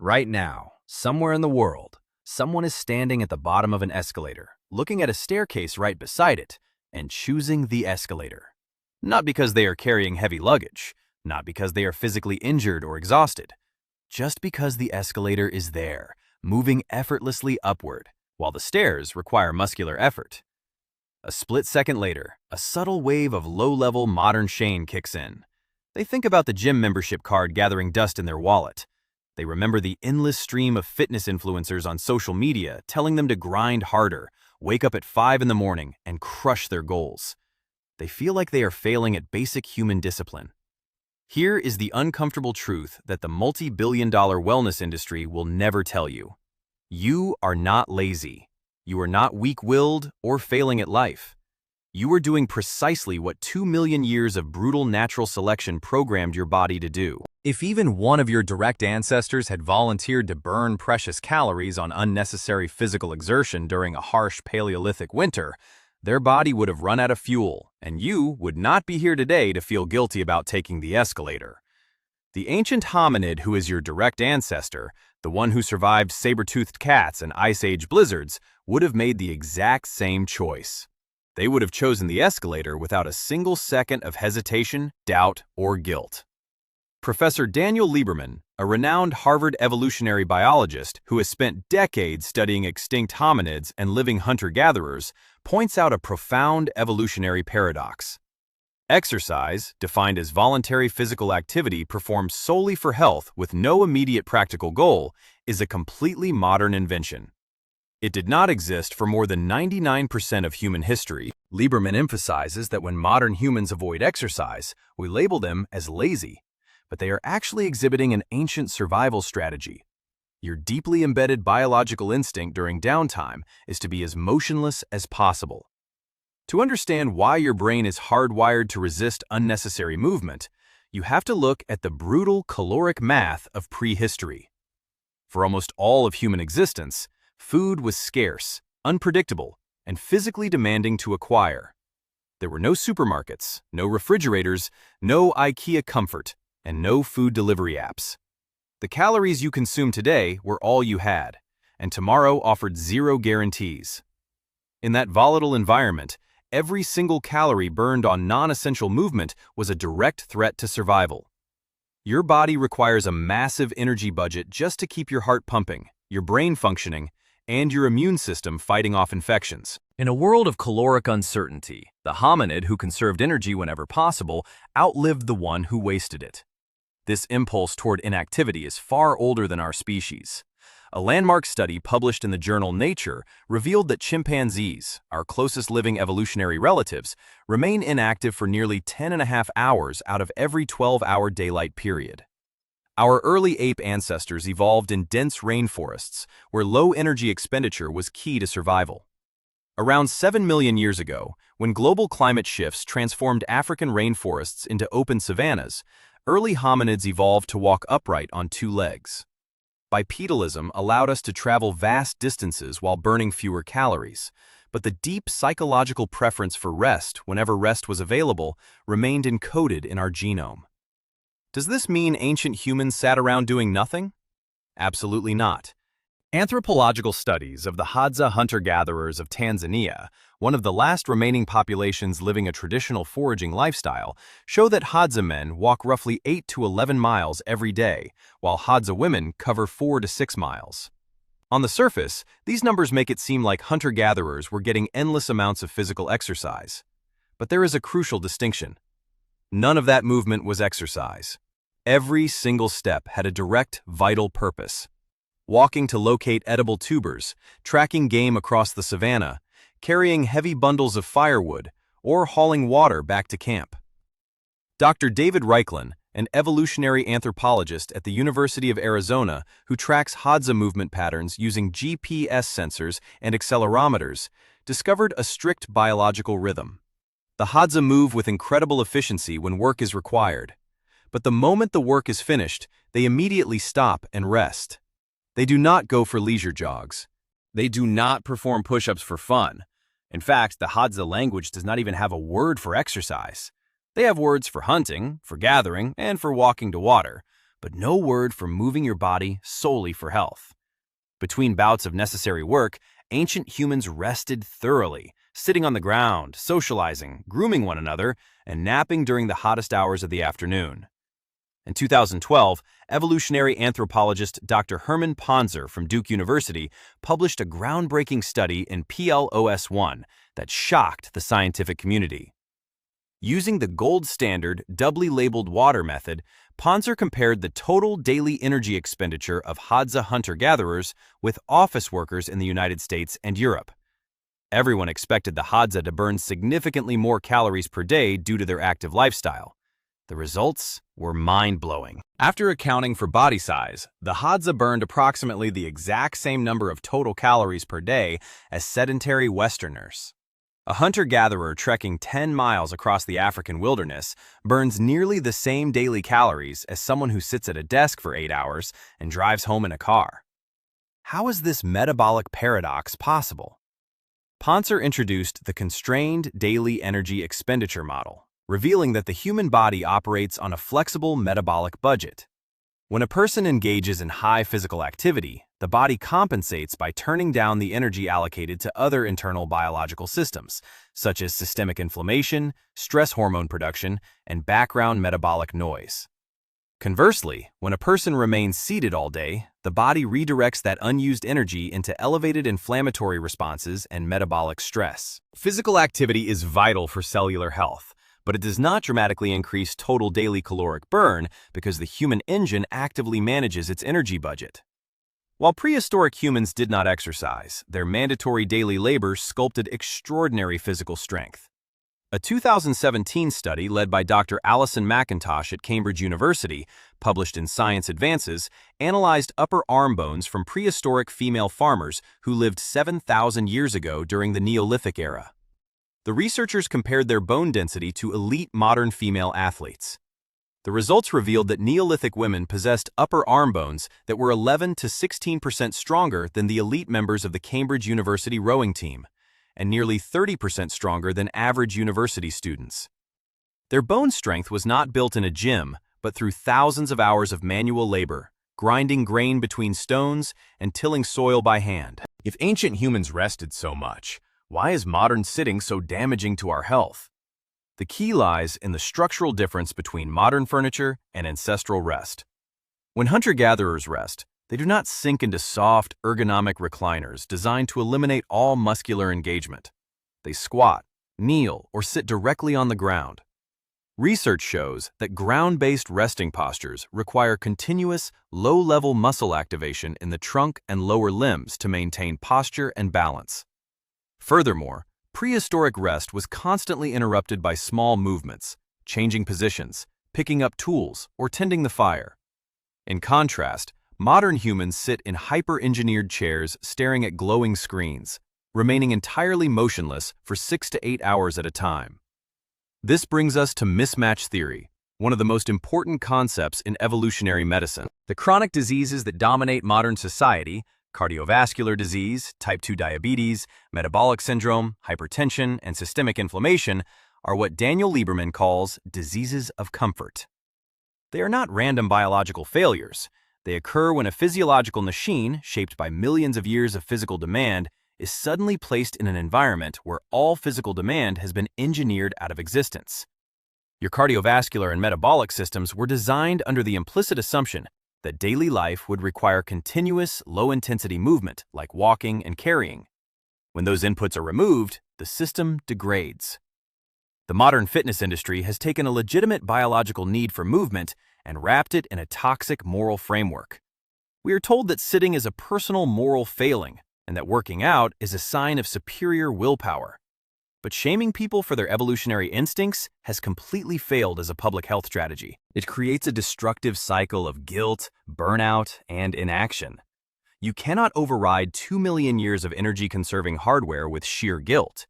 Right now, somewhere in the world, someone is standing at the bottom of an escalator, looking at a staircase right beside it, and choosing the escalator. Not because they are carrying heavy luggage, not because they are physically injured or exhausted, just because the escalator is there, moving effortlessly upward, while the stairs require muscular effort. A split second later, a subtle wave of low-level modern shame kicks in. They think about the gym membership card gathering dust in their wallet. They remember the endless stream of fitness influencers on social media telling them to grind harder, wake up at 5 in the morning, and crush their goals. They feel like they are failing at basic human discipline. Here is the uncomfortable truth that the multi-billion-dollar wellness industry will never tell you. You are not lazy. You are not weak-willed or failing at life. You are doing precisely what 2 million years of brutal natural selection programmed your body to do. If even one of your direct ancestors had volunteered to burn precious calories on unnecessary physical exertion during a harsh Paleolithic winter, their body would have run out of fuel, and you would not be here today to feel guilty about taking the escalator. The ancient hominid who is your direct ancestor, the one who survived saber-toothed cats and Ice Age blizzards, would have made the exact same choice. They would have chosen the escalator without a single second of hesitation, doubt, or guilt. Professor Daniel Lieberman, a renowned Harvard evolutionary biologist who has spent decades studying extinct hominids and living hunter-gatherers, points out a profound evolutionary paradox. Exercise, defined as voluntary physical activity performed solely for health with no immediate practical goal, is a completely modern invention. It did not exist for more than 99% of human history. Lieberman emphasizes that when modern humans avoid exercise, we label them as lazy, but they are actually exhibiting an ancient survival strategy. Your deeply embedded biological instinct during downtime is to be as motionless as possible. To understand why your brain is hardwired to resist unnecessary movement, you have to look at the brutal caloric math of prehistory. For almost all of human existence, food was scarce, unpredictable, and physically demanding to acquire. There were no supermarkets, no refrigerators, no IKEA comfort, and no food delivery apps. The calories you consume today were all you had, and tomorrow offered zero guarantees. In that volatile environment, every single calorie burned on non-essential movement was a direct threat to survival. Your body requires a massive energy budget just to keep your heart pumping, your brain functioning, and your immune system fighting off infections. In a world of caloric uncertainty, the hominid who conserved energy whenever possible outlived the one who wasted it. This impulse toward inactivity is far older than our species. A landmark study published in the journal Nature revealed that chimpanzees, our closest living evolutionary relatives, remain inactive for nearly 10.5 hours out of every 12-hour daylight period. Our early ape ancestors evolved in dense rainforests, where low energy expenditure was key to survival. Around 7 million years ago, when global climate shifts transformed African rainforests into open savannas, early hominids evolved to walk upright on 2 legs. Bipedalism allowed us to travel vast distances while burning fewer calories, but the deep psychological preference for rest whenever rest was available remained encoded in our genome. Does this mean ancient humans sat around doing nothing? Absolutely not. Anthropological studies of the Hadza hunter-gatherers of Tanzania, one of the last remaining populations living a traditional foraging lifestyle, show that Hadza men walk roughly 8 to 11 miles every day, while Hadza women cover 4 to 6 miles. On the surface, these numbers make it seem like hunter-gatherers were getting endless amounts of physical exercise. But there is a crucial distinction. None of that movement was exercise. Every single step had a direct, vital purpose. Walking to locate edible tubers, tracking game across the savanna, carrying heavy bundles of firewood, or hauling water back to camp. Dr. David Reichlin, an evolutionary anthropologist at the University of Arizona who tracks Hadza movement patterns using GPS sensors and accelerometers, discovered a strict biological rhythm. The Hadza move with incredible efficiency when work is required. But the moment the work is finished, they immediately stop and rest. They do not go for leisure jogs. They do not perform push-ups for fun. In fact, the Hadza language does not even have a word for exercise. They have words for hunting, for gathering, and for walking to water, but no word for moving your body solely for health. Between bouts of necessary work, ancient humans rested thoroughly, sitting on the ground, socializing, grooming one another, and napping during the hottest hours of the afternoon. In 2012, evolutionary anthropologist Dr. Herman Pontzer from Duke University published a groundbreaking study in PLOS1 that shocked the scientific community. Using the gold standard, doubly labeled water method, Pontzer compared the total daily energy expenditure of Hadza hunter-gatherers with office workers in the United States and Europe. Everyone expected the Hadza to burn significantly more calories per day due to their active lifestyle. The results were mind-blowing. After accounting for body size, the Hadza burned approximately the exact same number of total calories per day as sedentary Westerners. A hunter-gatherer trekking 10 miles across the African wilderness burns nearly the same daily calories as someone who sits at a desk for 8 hours and drives home in a car. How is this metabolic paradox possible? Pontzer introduced the Constrained Daily Energy Expenditure model, revealing that the human body operates on a flexible metabolic budget. When a person engages in high physical activity, the body compensates by turning down the energy allocated to other internal biological systems, such as systemic inflammation, stress hormone production, and background metabolic noise. Conversely, when a person remains seated all day, the body redirects that unused energy into elevated inflammatory responses and metabolic stress. Physical activity is vital for cellular health, but it does not dramatically increase total daily caloric burn because the human engine actively manages its energy budget. While prehistoric humans did not exercise, their mandatory daily labor sculpted extraordinary physical strength. A 2017 study led by Dr. Alison McIntosh at Cambridge University, published in Science Advances, analyzed upper arm bones from prehistoric female farmers who lived 7,000 years ago during the Neolithic era. The researchers compared their bone density to elite modern female athletes. The results revealed that Neolithic women possessed upper arm bones that were 11 to 16% stronger than the elite members of the Cambridge University rowing team, and nearly 30% stronger than average university students. Their bone strength was not built in a gym, but through thousands of hours of manual labor, grinding grain between stones and tilling soil by hand. If ancient humans rested so much, why is modern sitting so damaging to our health? The key lies in the structural difference between modern furniture and ancestral rest. When hunter-gatherers rest, they do not sink into soft, ergonomic recliners designed to eliminate all muscular engagement. They squat, kneel, or sit directly on the ground. Research shows that ground-based resting postures require continuous, low-level muscle activation in the trunk and lower limbs to maintain posture and balance. Furthermore, prehistoric rest was constantly interrupted by small movements, changing positions, picking up tools, or tending the fire. In contrast, modern humans sit in hyper-engineered chairs staring at glowing screens, remaining entirely motionless for 6 to 8 hours at a time. This brings us to mismatch theory, one of the most important concepts in evolutionary medicine. The chronic diseases that dominate modern society, cardiovascular disease, type 2 diabetes, metabolic syndrome, hypertension, and systemic inflammation, are what Daniel Lieberman calls diseases of comfort. They are not random biological failures. They occur when a physiological machine, shaped by millions of years of physical demand, is suddenly placed in an environment where all physical demand has been engineered out of existence. Your cardiovascular and metabolic systems were designed under the implicit assumption that daily life would require continuous, low-intensity movement like walking and carrying. When those inputs are removed, the system degrades. The modern fitness industry has taken a legitimate biological need for movement and wrapped it in a toxic moral framework. We are told that sitting is a personal moral failing and that working out is a sign of superior willpower. But shaming people for their evolutionary instincts has completely failed as a public health strategy. It creates a destructive cycle of guilt, burnout, and inaction. You cannot override 2 million years of energy-conserving hardware with sheer guilt.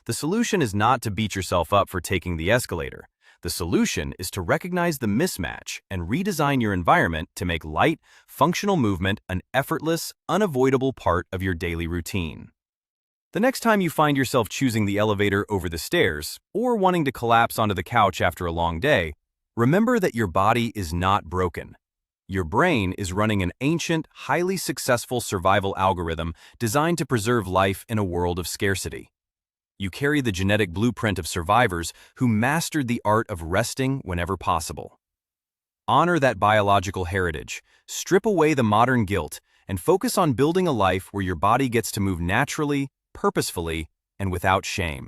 The solution is not to beat yourself up for taking the escalator. The solution is to recognize the mismatch and redesign your environment to make light, functional movement an effortless, unavoidable part of your daily routine. The next time you find yourself choosing the elevator over the stairs or wanting to collapse onto the couch after a long day, remember that your body is not broken. Your brain is running an ancient, highly successful survival algorithm designed to preserve life in a world of scarcity. You carry the genetic blueprint of survivors who mastered the art of resting whenever possible. Honor that biological heritage, strip away the modern guilt, and focus on building a life where your body gets to move naturally, purposefully, and without shame.